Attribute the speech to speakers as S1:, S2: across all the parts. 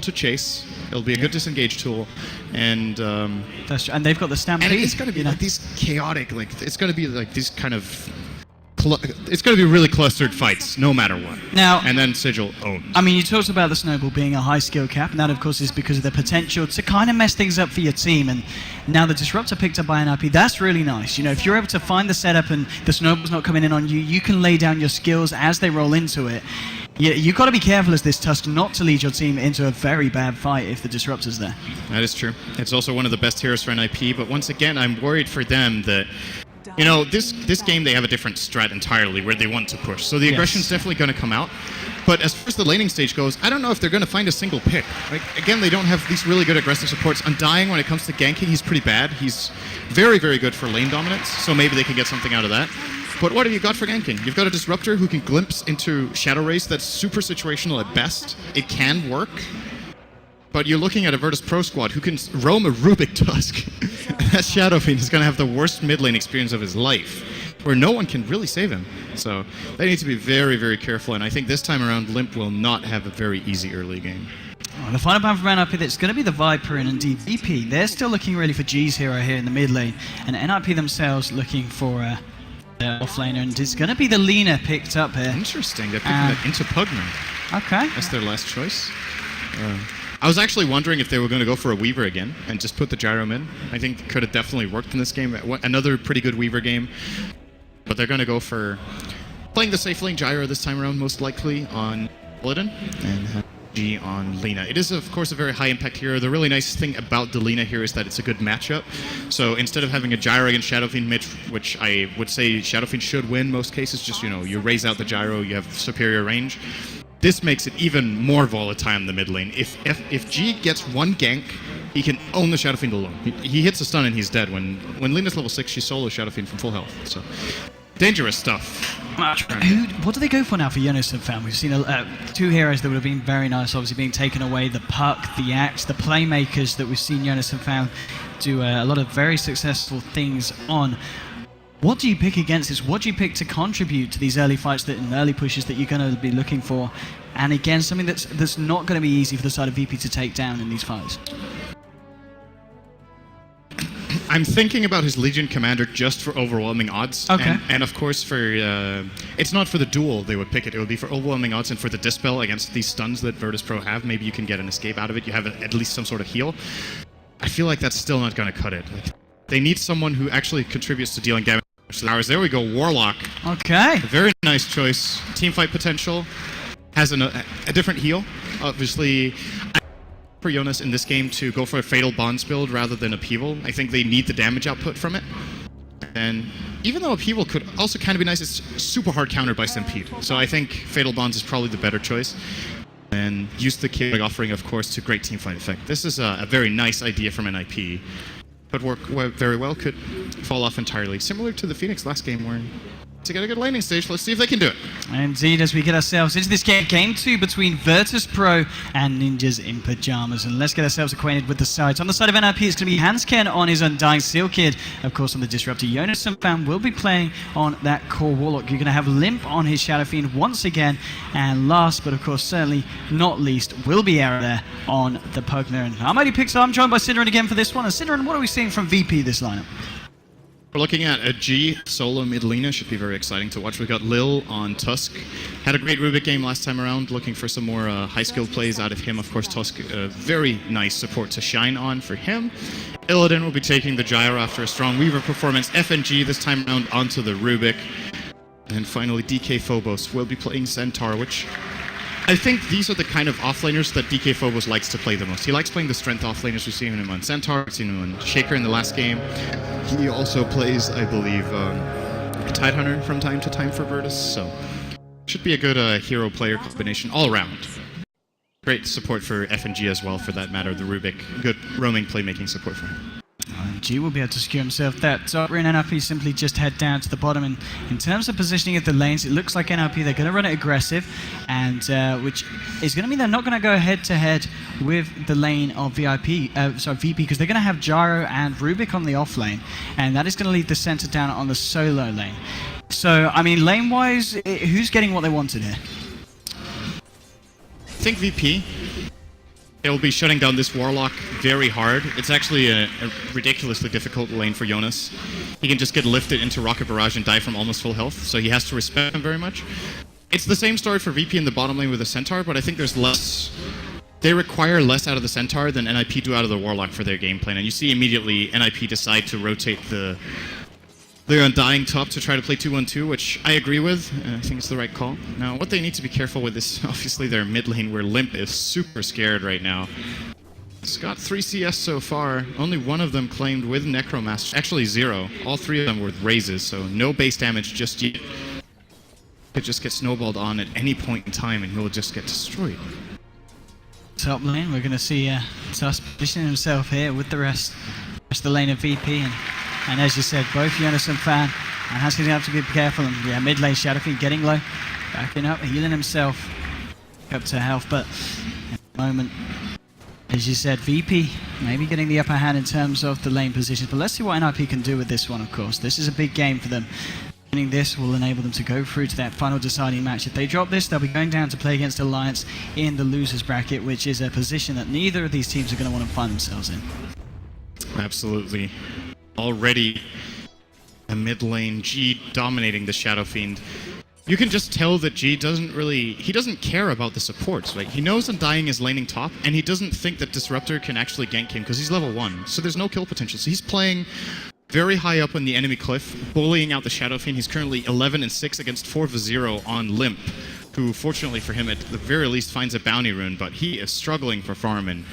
S1: to chase. It'll be a good disengage tool, and
S2: that's true. And they've got the stampede.
S1: And it's going to be like these chaotic, like it's going to be like these kind of. It's going to be really clustered fights, no matter what.
S2: Now,
S1: and then Sigil owns.
S2: I mean, you talked about the Snowball being a high skill cap, and that, of course, is because of the potential to kind of mess things up for your team. And now the Disruptor picked up by NIP, that's really nice. You know, if you're able to find the setup and the Snowball's not coming in on you, you can lay down your skills as they roll into it. You've got to be careful as this Tusk not to lead your team into a very bad fight if the Disruptor's there.
S1: That is true. It's also one of the best heroes for NIP, but once again, I'm worried for them that you know, this game they have a different strat entirely where they want to push. So the aggression's definitely going to come out. But as far as the laning stage goes, I don't know if they're going to find a single pick. Like, again, they don't have these really good aggressive supports. Undying, when it comes to ganking, he's pretty bad. He's very, very good for lane dominance, so maybe they can get something out of that. But what have you got for ganking? You've got a Disruptor who can glimpse into Shadow Rays that's super situational at best. It can work. But you're looking at a Virtus Pro squad who can roam a Rubik Tusk. That Shadow Fiend is going to have the worst mid lane experience of his life, where no one can really save him. So they need to be very, very careful, and I think this time around Limp will not have a very easy early game.
S2: Oh, the final ban from NIP, that's going to be the Viper and indeed VP. They're still looking really for G's hero here in the mid lane, and NIP themselves looking for their offlaner, and it's going to be the Lina picked up here.
S1: Interesting, they're picking that into Pugman.
S2: Okay.
S1: That's their last choice. I was actually wondering if they were going to go for a Weaver again and just put the Gyro in. I think it could have definitely worked in this game. Another pretty good Weaver game. But they're going to go for playing the safe lane Gyro this time around, most likely on Paladin, and G on Lina. It is, of course, a very high impact hero. The really nice thing about the Lina here is that it's a good matchup. So instead of having a Gyro against Shadow Fiend mid, which I would say Shadow Fiend should win most cases, just, you know, you raise out the Gyro, you have superior range. This makes it even more volatile in the mid lane. If G gets one gank, he can own the Shadow Fiend alone. He hits a stun and he's dead. When Lina's level 6, she solos Shadow Fiend from full health. So dangerous stuff.
S2: What do they go for now for Jonas and Fam? We've seen two heroes that would have been very nice, obviously being taken away. The Puck, the Axe, the Playmakers that we've seen Jonas and Fam do a lot of very successful things on. What do you pick against this? What do you pick to contribute to these early fights and early pushes that you're going to be looking for? And again, something that's not going to be easy for the side of VP to take down in these fights.
S1: I'm thinking about his Legion Commander just for overwhelming odds.
S2: Okay.
S1: And of course, for it's not for the duel they would pick it. It would be for overwhelming odds and for the Dispel against these stuns that Virtus Pro have. Maybe you can get an escape out of it. You have at least some sort of heal. I feel like that's still not going to cut it. Like, they need someone who actually contributes to dealing damage. There we go, Warlock.
S2: Okay.
S1: A very nice choice. Teamfight potential. Has a different heal. Obviously, I for Jonas in this game to go for a Fatal Bonds build rather than Upheaval. I think they need the damage output from it. And even though Upheaval could also kind of be nice, it's super hard countered by Stampede. So I think Fatal Bonds is probably the better choice. And use the Killing Offering, of course, to great teamfight effect. This is a very nice idea from NIP. Could work very well, could fall off entirely. Similar to the Phoenix last game, where to get a good landing stage. Let's see if they can do it.
S2: Indeed, as we get ourselves into this game 2 between Virtus Pro and Ninjas in Pyjamas. And let's get ourselves acquainted with the sides. On the side of NIP, it's going to be Hansken on his Undying Seal Kid. Of course, on the Disruptor, Jonas and Fam will be playing on that core Warlock. You're going to have Limp on his Shadow Fiend once again. And last, but of course, certainly not least, will be Era there on the Pugner. And Almighty Pixar, I'm joined by Sidran again for this one. And Sidran, what are we seeing from VP this lineup?
S1: We're looking at a G solo mid Lina. Should be very exciting to watch. We've got Lil on Tusk. Had a great Rubik game last time around. Looking for some more high skill plays out of him. Of course, Tusk, very nice support to shine on for him. Illidan will be taking the Gyro after a strong Weaver performance. FNG this time around onto the Rubik. And finally, DK Phobos will be playing Centaur, which I think these are the kind of offlaners that DK Phobos likes to play the most. He likes playing the strength offlaners. We've seen him on Centaur, we've seen him on Shaker in the last game. He also plays, I believe, Tidehunter from time to time for Virtus, so should be a good hero-player combination all around. Great support for FNG as well, for that matter, the Rubik. Good roaming playmaking support for him.
S2: G will be able to secure himself that top. NLP simply just head down to the bottom, and in terms of positioning of the lanes, it looks like NLP, they're going to run it aggressive, and which is going to mean they're not going to go head to head with the lane of VP, because they're going to have Gyro and Rubik on the off lane, and that is going to leave the center down on the solo lane. So, I mean, lane-wise, who's getting what they wanted here?
S1: I think VP. They'll be shutting down this Warlock very hard. It's actually a ridiculously difficult lane for Jonas. He can just get lifted into Rocket Barrage and die from almost full health, so he has to respect him very much. It's the same story for VP in the bottom lane with the Centaur, but I think there's less... They require less out of the Centaur than NIP do out of the Warlock for their game plan, and you see immediately NIP decide to rotate their Undying top to try to play 2-1-2, which I agree with. I think it's the right call. Now, what they need to be careful with is obviously their mid lane, where Limp is super scared right now. It's got 3 CS so far. Only one of them claimed with Necromaster. Actually, 0. All 3 of them were raises, so no base damage just yet. Could just get snowballed on at any point in time, and he'll just get destroyed.
S2: Top lane, we're going to see Tusk positioning himself here with the rest of the lane of VP. And as you said, both Jonas and Fan, and Hansky's going to have to be careful. And yeah, mid lane Shadowfiend getting low, backing up, healing himself up to health. But at the moment, as you said, VP maybe getting the upper hand in terms of the lane positions. But let's see what NIP can do with this one, of course. This is a big game for them. Winning this will enable them to go through to that final deciding match. If they drop this, they'll be going down to play against Alliance in the losers bracket, which is a position that neither of these teams are going to want to find themselves in.
S1: Absolutely. Already a mid lane, G dominating the Shadowfiend. You can just tell that G doesn't care about the supports, right? He knows Undying is laning top, and he doesn't think that Disruptor can actually gank him because he's level 1, so there's no kill potential. So he's playing very high up on the enemy cliff, bullying out the Shadowfiend. He's currently 11-6 against 4-0 on Limp, who fortunately for him at the very least finds a bounty rune, but he is struggling for farm. And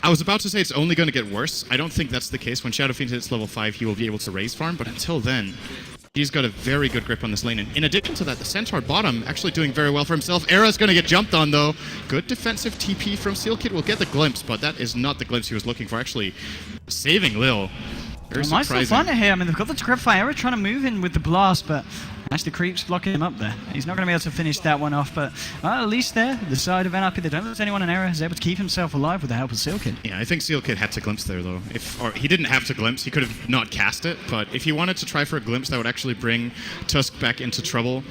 S1: I was about to say it's only going to get worse. I don't think that's the case. When Shadowfiend hits level 5, he will be able to raise farm, but until then, he's got a very good grip on this lane. And in addition to that, the Centaur bottom actually doing very well for himself. Era's going to get jumped on, though. Good defensive TP from Sealkid. Will get the glimpse, but that is not the glimpse he was looking for. Actually saving Lil. Very
S2: Might still
S1: surprising.
S2: find it here. I mean, they've got the Grip Fire. Era trying to move in with the blast, but actually the creep's blocking him up there. He's not going to be able to finish that one off, but at least there, the side of NIP, they don't lose anyone in Era, is able to keep himself alive with the help of Sealkid.
S1: Yeah, I think Sealkid had to glimpse there, though. Or he didn't have to glimpse. He could have not cast it, but if he wanted to try for a glimpse that would actually bring Tusk back into trouble,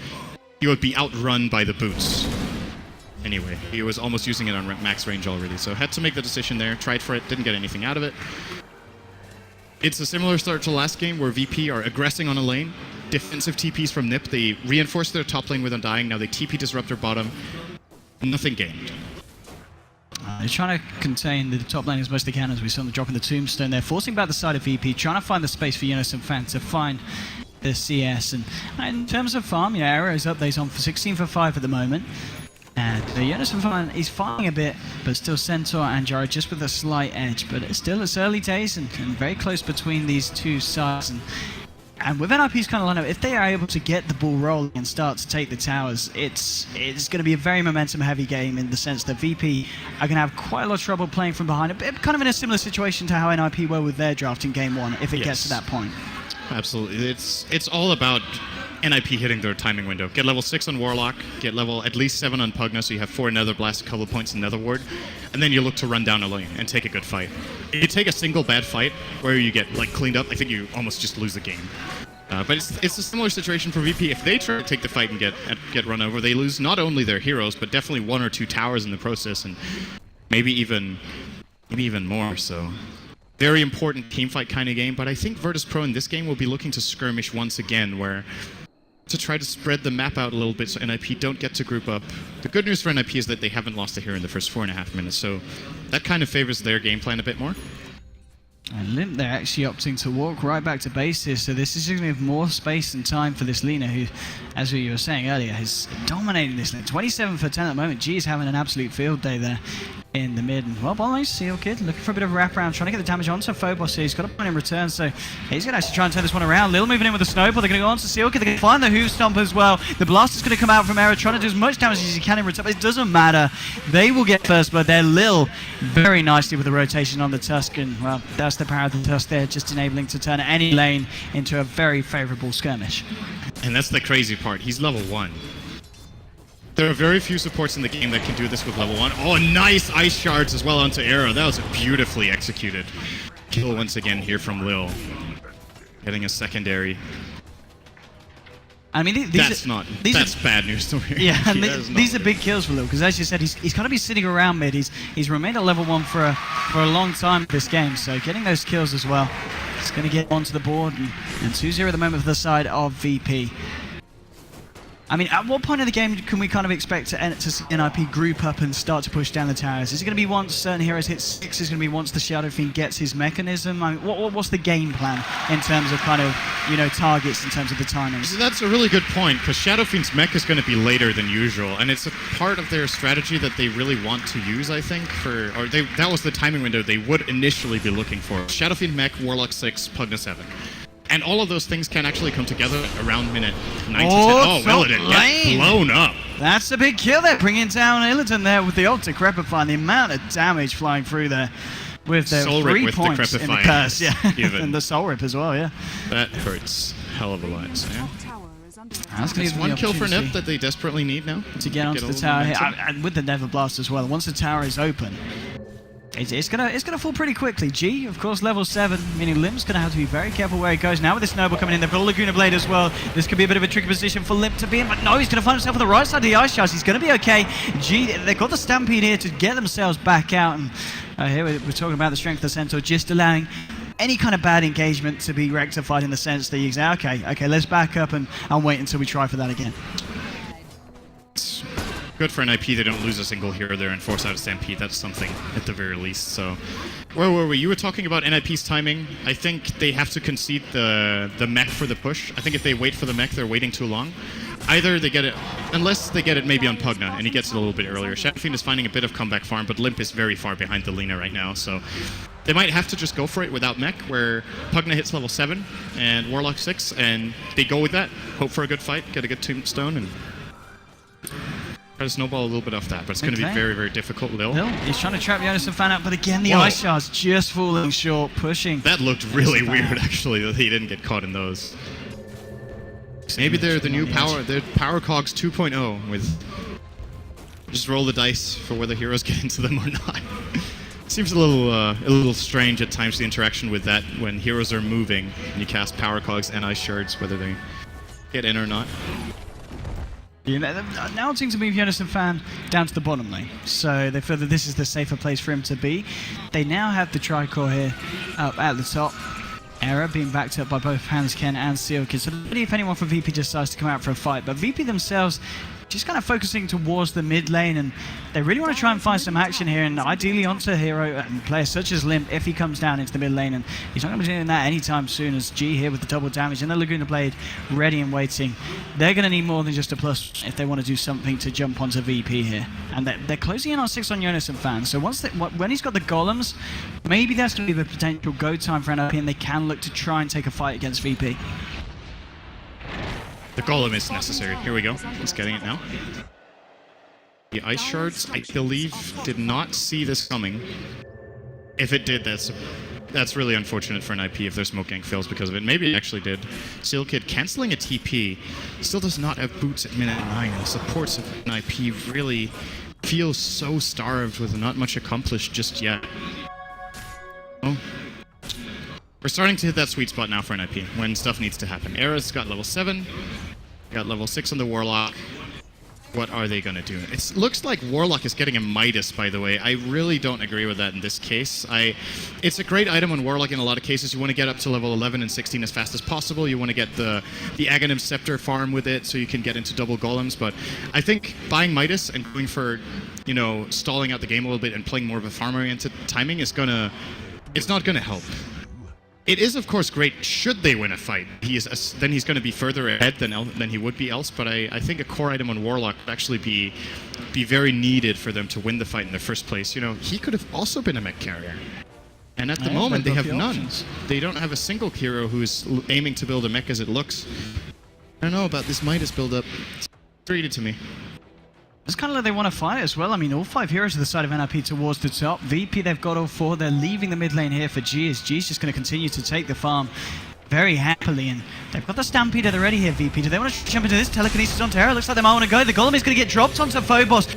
S1: he would be outrun by the boots. Anyway, he was almost using it on max range already, so had to make the decision there, tried for it, didn't get anything out of it. It's a similar start to last game where VP are aggressing on a lane. Defensive TPs from NIP. They reinforce their top lane with Undying. Now they TP Disruptor bottom. Nothing gained.
S2: They're trying to contain the top lane as much as they can, as we saw them dropping the Tombstone there, forcing back the side of VP, trying to find the space for Jonas and Fan to find the CS. And in terms of farm, yeah, Arrow is up there. He's on for 16 for 5 at the moment. And Jonas and Fan, he's fighting a bit, but still Centaur and Jaro just with a slight edge. But it's early days and very close between these two sides. And with NIP's kind of lineup, if they are able to get the ball rolling and start to take the towers, it's going to be a very momentum-heavy game in the sense that VP are going to have quite a lot of trouble playing from behind. Kind of in a similar situation to how NIP were with their draft in Game 1, if it gets to that point.
S1: Absolutely. It's all about NIP hitting their timing window. Get level 6 on Warlock, get level at least 7 on Pugna, so you have 4 Nether Blast, a couple of points in Nether Ward, and then you look to run down a lane and take a good fight. If you take a single bad fight where you get cleaned up, I think you almost just lose the game. But it's a similar situation for VP. If they try to take the fight and get run over, they lose not only their heroes, but definitely 1 or 2 towers in the process, and maybe even more. So very important teamfight kind of game. But I think Virtus Pro in this game will be looking to skirmish once again, where to try to spread the map out a little bit so NIP don't get to group up. The good news for NIP is that they haven't lost a hero in the first 4.5 minutes, so that kind of favors their game plan a bit more.
S2: And Limp, they're actually opting to walk right back to bases, so this is going to give more space and time for this Lina, who, as you were saying earlier, is dominating this lane. 27 for 10 at the moment. G is having an absolute field day there in the mid. And well, bottom lane, Sealkid looking for a bit of a wraparound, trying to get the damage onto Phobos here. He's got a point in return, so he's going to actually try and turn this one around. Lil moving in with the snowball. They're going to go on to Sealkid. They're going to find the Hoof Stomp as well. The blast is going to come out from Era, trying to do as much damage as he can in return. It doesn't matter. They will get first blood there. Lil very nicely with the rotation on the Tusk, and well, that's the power of the Tusk there, just enabling to turn any lane into a very favourable skirmish.
S1: And that's the crazy part. He's level 1. There are very few supports in the game that can do this with level 1. Oh, nice ice shards as well onto Era. That was beautifully executed. Kill once again here from Lil. Getting a secondary.
S2: I mean,
S1: that's bad news to me.
S2: Yeah, and these are big kills for Lil, because as you said, he's going to be sitting around mid. He's remained at level 1 for a long time this game, so getting those kills as well. He's going to get onto the board, and 2-0 at the moment for the side of VP. I mean, at what point in the game can we kind of expect to see NIP group up and start to push down the towers? Is it going to be once certain heroes hit 6? Is it going to be once the Shadow Fiend gets his mechanism? I mean, what's the game plan in terms of kind of, targets in terms of the timings?
S1: So that's a really good point, because Shadow Fiend's mech is going to be later than usual, and it's a part of their strategy that they really want to use, I think, that was the timing window they would initially be looking for. Shadow Fiend mech, Warlock 6, Pugna 7. And all of those things can actually come together around minute 9 to 10. Oh, well, it gets blown up.
S2: That's a big kill there, bringing down Illidan there with the ult to Crepify, and the amount of damage flying through there with the
S1: Soul
S2: 3
S1: Rip
S2: points
S1: with the
S2: in the curse, yeah.
S1: Even.
S2: And the Soul Rip as well, yeah.
S1: That hurts hell of a lot, so yeah.
S2: That's
S1: one kill for Nip that they desperately need now.
S2: To get onto the tower here, and with the Nether Blast as well. Once the tower is open, it's gonna fall pretty quickly. G, of course, level 7, meaning Lim's gonna have to be very careful where he goes. Now with this Noble coming in, they've got Laguna Blade as well. This could be a bit of a tricky position for Lim to be in, but no, he's gonna find himself on the right side of the ice shards. He's gonna be okay. G, they've got the Stampede here to get themselves back out, and here we're talking about the strength of the Centaur, just allowing any kind of bad engagement to be rectified in the sense that you say, okay, let's back up and wait until we try for that again.
S1: Good for NIP, they don't lose a single hero there and force out a Stampede. That's something at the very least. So, where were we? You were talking about NIP's timing. I think they have to concede the mech for the push. I think if they wait for the mech, they're waiting too long. Either they get it, unless they get it maybe on Pugna, and he gets it a little bit earlier. Shadow Fiend is finding a bit of comeback farm, but Limp is very far behind the Lina right now, so they might have to just go for it without mech, where Pugna hits level 7 and Warlock 6, and they go with that, hope for a good fight, get a good tombstone, and try to snowball a little bit off that, but it's going to be very, very difficult. Lil,
S2: he's trying to trap Jonas and fan out, but again, the ice shards just falling short, pushing.
S1: That looked really weird, actually, that he didn't get caught in those. Maybe they're the new power, they're Power Cogs 2.0 with just roll the dice for whether heroes get into them or not. Seems a little strange at times, the interaction with that when heroes are moving and you cast Power Cogs and Ice Shards, whether they get in or not.
S2: Yeah, now it seems to move Jonas and Fan down to the bottom lane, so they feel that this is the safer place for him to be. They now have the Tricore here up at the top. Error being backed up by both Hansken and Sealkid, so really if anyone from VP decides to come out for a fight, but VP themselves just kind of focusing towards the mid lane, and they really want to try and find some action here, and ideally onto a hero and players such as Limp if he comes down into the mid lane, and he's not going to be doing that anytime soon, as G here with the double damage and the Laguna Blade ready and waiting. They're going to need more than just a plus if they want to do something to jump onto VP here, and they're closing in on 6 on Jonas and Fan, so when he's got the golems, maybe that's going to be the potential go time for NIP, and they can look to try and take a fight against VP.
S1: The golem is necessary. Here we go. He's getting it now. The Ice Shards, I believe, did not see this coming. If it did, that's really unfortunate for NIP if their smoke gang fails because of it. Maybe it actually did. Sealkid canceling a TP. Still does not have boots at minute 9. The supports of NIP really feel so starved with not much accomplished just yet. Oh. We're starting to hit that sweet spot now for NIP, when stuff needs to happen. Era's got level 7, got level 6 on the Warlock. What are they going to do? It looks like Warlock is getting a Midas, by the way. I really don't agree with that in this case. It's a great item on Warlock in a lot of cases. You want to get up to level 11 and 16 as fast as possible. You want to get the Aghanim Scepter farm with it so you can get into double golems. But I think buying Midas and going for, stalling out the game a little bit and playing more of a farm-oriented timing is it's not going to help. It is, of course, great should they win a fight. Then he's going to be further ahead than he would be else, but I think a core item on Warlock would actually be very needed for them to win the fight in the first place. He could have also been a mech carrier. And at the moment, they have none. They don't have a single hero who's aiming to build a mech as it looks. I don't know about this Midas build-up. It's treated to me.
S2: It's kind of like they want to fight as well. I mean, all 5 heroes to the side of NIP towards the top. VP, they've got all 4. They're leaving the mid lane here for G, as G's just going to continue to take the farm very happily. And they've got the Stampede at the ready here, VP. Do they want to jump into this? Telekinesis on Terra. Looks like they might want to go. The Golem is going to get dropped onto Phobos.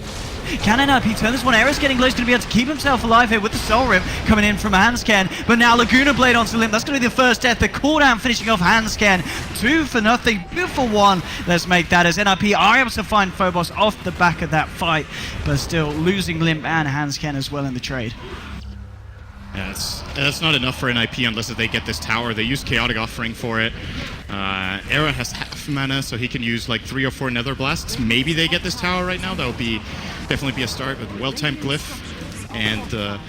S2: Can NIP turn this one? Era's getting close, going to be able to keep himself alive here with the Soul Rip coming in from Hansken. But now Laguna Blade onto Limp. That's going to be the first death. The cooldown finishing off Hansken. 2 for nothing, 2 for 1. Let's make that as NIP are able to find Phobos off the back of that fight, but still losing Limp and Hansken as well in the trade.
S1: Yeah, that's not enough for NIP unless they get this tower. They use Chaotic Offering for it. Era has half mana, so he can use like 3 or 4 Nether Blasts. Maybe they get this tower right now. That would definitely be a start with well-timed Glyph. And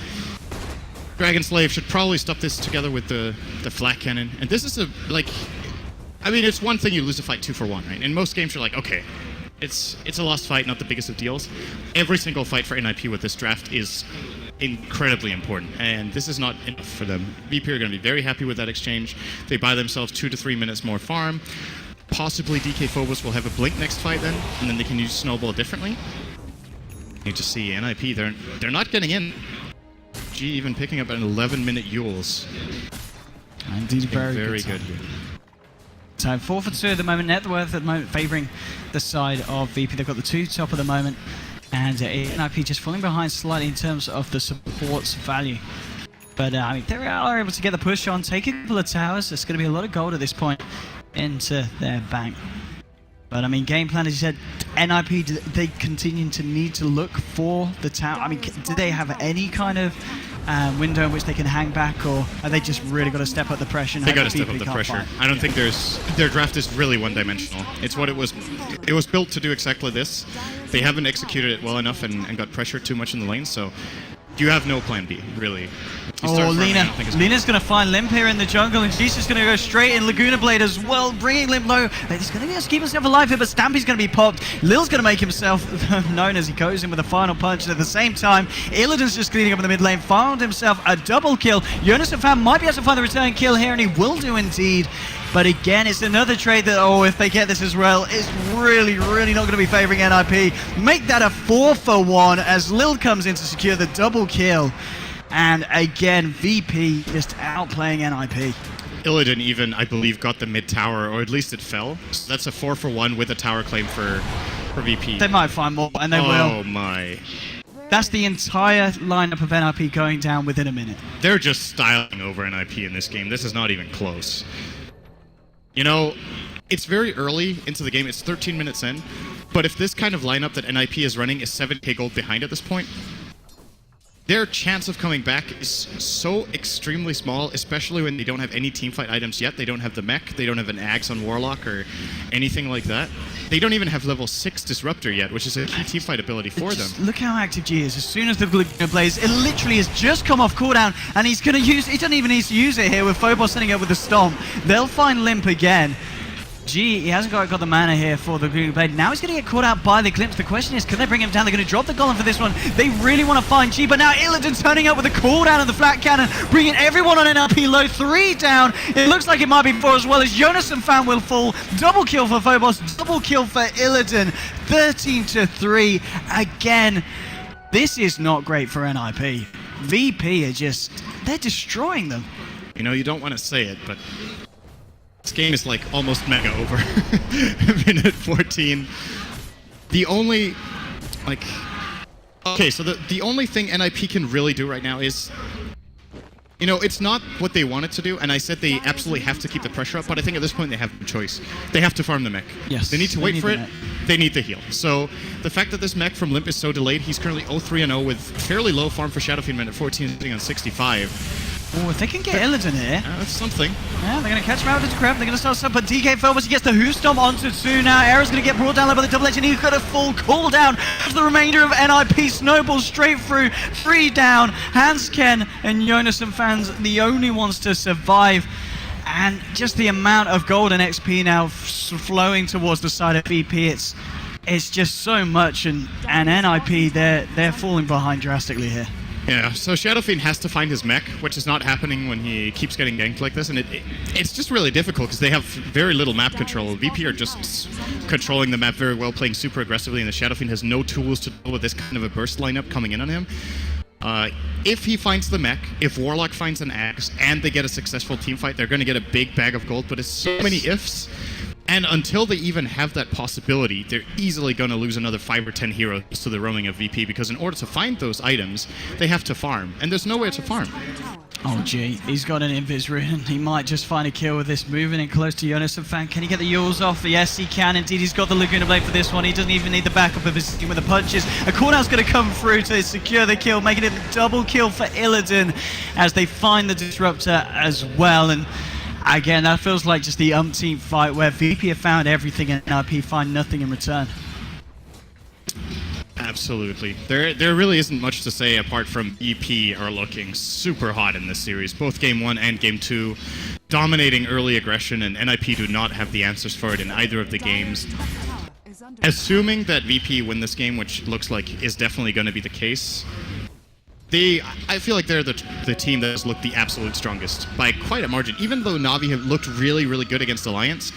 S1: Dragon Slave should probably stop this together with the Flak Cannon. And this is I mean, it's one thing you lose a fight 2 for 1, right? In most games, you're like, okay, it's a lost fight, not the biggest of deals. Every single fight for NIP with this draft is incredibly important, and this is not enough for them. VP are going to be very happy with that exchange. They buy themselves 2 to 3 minutes more farm. Possibly DK Phobos will have a blink next fight then, and then they can use Snowball differently. You just see NIP, they're not getting in. G even picking up an 11-minute Yules.
S2: Indeed,
S1: very good.
S2: So 4 for 2 at the moment. Net worth at the moment favouring the side of VP. They've got the 2 top at the moment. And NIP just falling behind slightly in terms of the support's value. But I mean, they are able to get the push on, take a couple of towers. There's going to be a lot of gold at this point into their bank. But I mean, game plan, as you said, NIP, do they continue to need to look for the tower? I mean, do they have any kind of window in which they can hang back, or are they just really got to step up the pressure? And
S1: they got to step up the pressure. I don't think their draft is really one-dimensional. It's what it was built to do exactly this. They haven't executed it well enough and got pressured too much in the lane, so you have no plan B, really.
S2: Oh, Lena's going to find Limp here in the jungle, and she's just going to go straight in Laguna Blade as well, bringing Limp low. He's going to keep himself alive here, but Stampy's going to be popped. Lil's going to make himself known as he goes in with a final punch. And at the same time, Illidan's just cleaning up in the mid lane, found himself a double kill. Jonas and Fam might be able to find the return kill here, and he will do indeed. But again, it's another trade that, if they get this as well, it's really, really not going to be favouring NIP. Make that a 4 for 1 as Lil comes in to secure the double kill. And again, VP just outplaying NIP.
S1: Illidan even, I believe, got the mid tower, or at least it fell. So that's a 4 for 1 with a tower claim for VP.
S2: They might find more, and they will.
S1: Oh my.
S2: That's the entire lineup of NIP going down within a minute.
S1: They're just styling over NIP in this game. This is not even close. You know, it's very early into the game. It's 13 minutes in. But if this kind of lineup that NIP is running is 7k gold behind at this point, their chance of coming back is so extremely small, especially when they don't have any teamfight items yet. They don't have the mech, they don't have an Axe on Warlock or anything like that. They don't even have level 6 Disruptor yet, which is a key teamfight ability for them.
S2: Look how active G is. As soon as the Laguna Blaze, it literally has just come off cooldown, and he's going to use, he doesn't even need to use it here with Phobos sending up with the Stomp. They'll find Limp again. G, he hasn't got the mana here for the Laguna Blade. Now he's going to get caught out by the Glimpse. The question is, can they bring him down? They're going to drop the Golem for this one. They really want to find G, but now Illidan turning up with the cooldown and the Flat Cannon, bringing everyone on NLP low. 3 down. It looks like it might be 4 as well, as Jonas and Fan will fall. Double kill for Phobos, double kill for Illidan. 13 to 3. Again, this is not great for NIP. VP are they're destroying them.
S1: You know, you don't want to say it, but this game is like almost mega over. Minute 14. The only, okay, so the only thing NIP can really do right now is, you know, it's not what they wanted to do, and I said they absolutely have to keep the pressure up, but I think at this point they have no choice. They have to farm the mech.
S2: Yes.
S1: They need to wait for it. They need the heal. So the fact that this mech from Limp is so delayed, he's currently 0-3-0 with fairly low farm for Shadowfiend minute 14, sitting on 65.
S2: Oh, if they can get Illidan here.
S1: That's something.
S2: Yeah, they're going to catch him out with his crap. They're going to start stuff, but DK Phobos, he gets the Hoof Stomp onto 2 now. Era's going to get brought down by the double edge, and he's got a full cooldown of the remainder of NIP. Snowball straight through. 3 down. Hansken and Jonas and Fans, the only ones to survive. And just the amount of gold and XP now flowing towards the side of VP, it's just so much, and NIP, they're falling behind drastically here.
S1: Yeah, so Shadowfiend has to find his mech, which is not happening when he keeps getting ganked like this, and it's just really difficult because they have very little map control. VP are just controlling the map very well, playing super aggressively, and the Shadowfiend has no tools to deal with this kind of a burst lineup coming in on him. If he finds the mech, if Warlock finds an Axe, and they get a successful teamfight, they're going to get a big bag of gold, but it's so many ifs. And until they even have that possibility, they're easily going to lose another 5 or 10 heroes to the roaming of VP, because in order to find those items, they have to farm, and there's nowhere to farm.
S2: Oh gee, he's got an invis rune. He might just find a kill with this, moving in close to Jonas and Fan. Can he get the Yules off? Yes, he can indeed. He's got the Laguna Blade for this one. He doesn't even need the backup of his team with the punches. A cooldown's going to come through to secure the kill, making it a double kill for Illidan as they find the Disruptor as well. And again, that feels like just the umpteenth fight where VP have found everything and NRP find nothing in return.
S1: Absolutely. There really isn't much to say apart from EP are looking super hot in this series. Both Game 1 and Game 2 dominating early aggression, and NIP do not have the answers for it in either of the games. Assuming that VP win this game, which looks like is definitely going to be the case, I feel like they're the team that has looked the absolute strongest by quite a margin. Even though Na'Vi have looked really, really good against Alliance,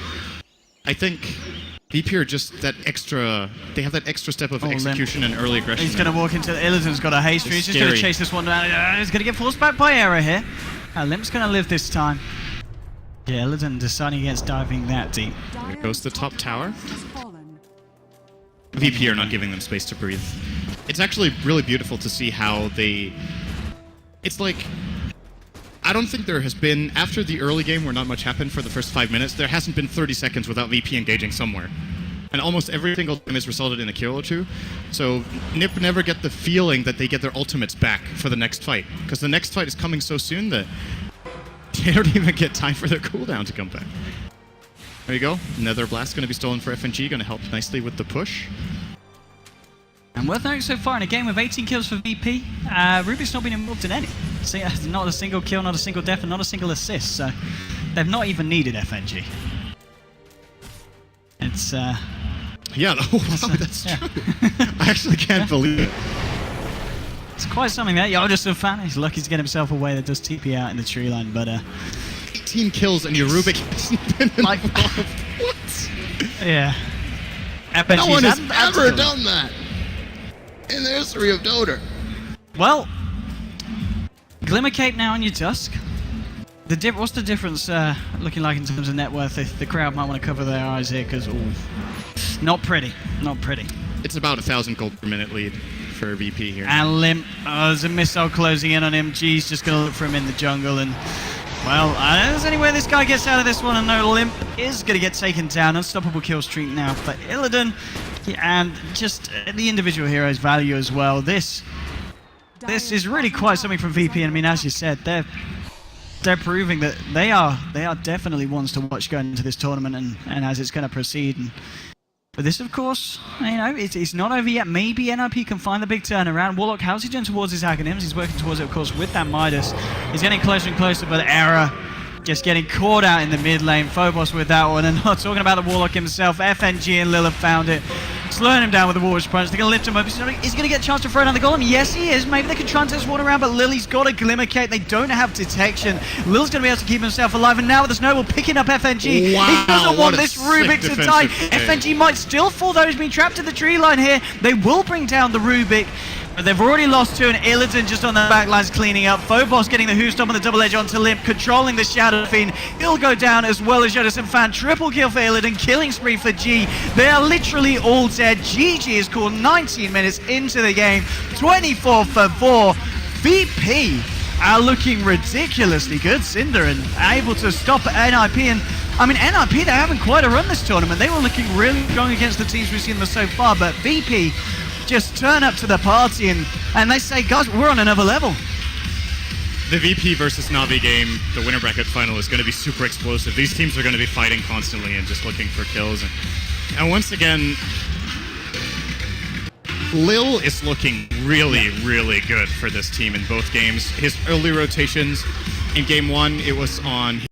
S1: I think VP are just that extra, they have that extra step of execution and early aggression.
S2: He's going to walk into, Illidan's got a haste, he's just going to chase this one down. He's going to get forced back by Era here. Limp's going to live this time. Yeah, Illidan deciding against diving that deep.
S1: There goes the top tower. VP are not giving them space to breathe. It's actually really beautiful to see how it's like, I don't think there has been, after the early game where not much happened for the first 5 minutes, there hasn't been 30 seconds without VP engaging somewhere. And almost every single time has resulted in a kill or two. So NiP never get the feeling that they get their ultimates back for the next fight. Because the next fight is coming so soon that they don't even get time for their cooldown to come back. There you go. Nether Blast going to be stolen for FNG, going to help nicely with the push.
S2: And worth noting so far in a game with 18 kills for VP, Rubik's not been involved in any. Not a single kill, not a single death, and not a single assist. So they've not even needed FNG. It's
S1: yeah, that's true. I actually can't believe it.
S2: It's quite something that Yoda a fan. He's lucky to get himself away that does TP out in the tree line, but
S1: 18 kills and your Rubik hasn't been like what?
S2: Yeah.
S1: No one has ever done that in the history of Dota.
S2: Well, Glimmer Cape now on your Tusk. What's the difference looking like in terms of net worth? If the crowd might want to cover their eyes here, because not pretty, not pretty.
S1: It's about 1,000 gold per minute lead for VP here.
S2: And Limp, there's a missile closing in on him. G's just going to look for him in the jungle, and well, I don't think there's any way this guy gets out of this one, and no, Limp is going to get taken down. Unstoppable kill streak now for Illidan, and just the individual hero's value as well. This is really quite something from VP, and I mean, as you said, they're proving that they are definitely ones to watch going into this tournament and as it's going to proceed. But this, of course, you know, it's not over yet. Maybe NRP can find the big turnaround. Warlock, how's he doing towards his Acronyms? He's working towards it, of course, with that Midas. He's getting closer and closer, but Era just getting caught out in the mid lane. Phobos with that one, and not talking about the Warlock himself. FNG and Lil have found it. Slowing him down with the Warwish punch. They're going to lift him up. Is he going to get a chance to throw down the golem? Yes, he is. Maybe they can try and test water around, but Lily's got a Glimmer Cape. They don't have detection. Lil's going to be able to keep himself alive, and now with the Snowball picking up FNG.
S1: Wow,
S2: he doesn't want this Rubik to die. FNG might still fall, though. He's been trapped in the tree line here. They will bring down the Rubik. But they've already lost two, and Illidan just on the backlines cleaning up. Phobos getting the Who-Stomp on the double edge onto Limp, controlling the Shadow Fiend. He'll go down as well as Jonas and Fan. Triple kill for Illidan, killing spree for G. They are literally all dead. GG is called 19 minutes into the game. 24 for 4. VP are looking ridiculously good. Cinder and able to stop NIP. And I mean, NIP, they're having quite a run this tournament. They were looking really strong against the teams we've seen them so far, but VP just turn up to the party and they say, guys, we're on another level.
S1: The VP versus Na'Vi game, the winner bracket final, is going to be super explosive. These teams are going to be fighting constantly and just looking for kills. And once again, Lil is looking really, really good for this team in both games. His early rotations in game 1, it was on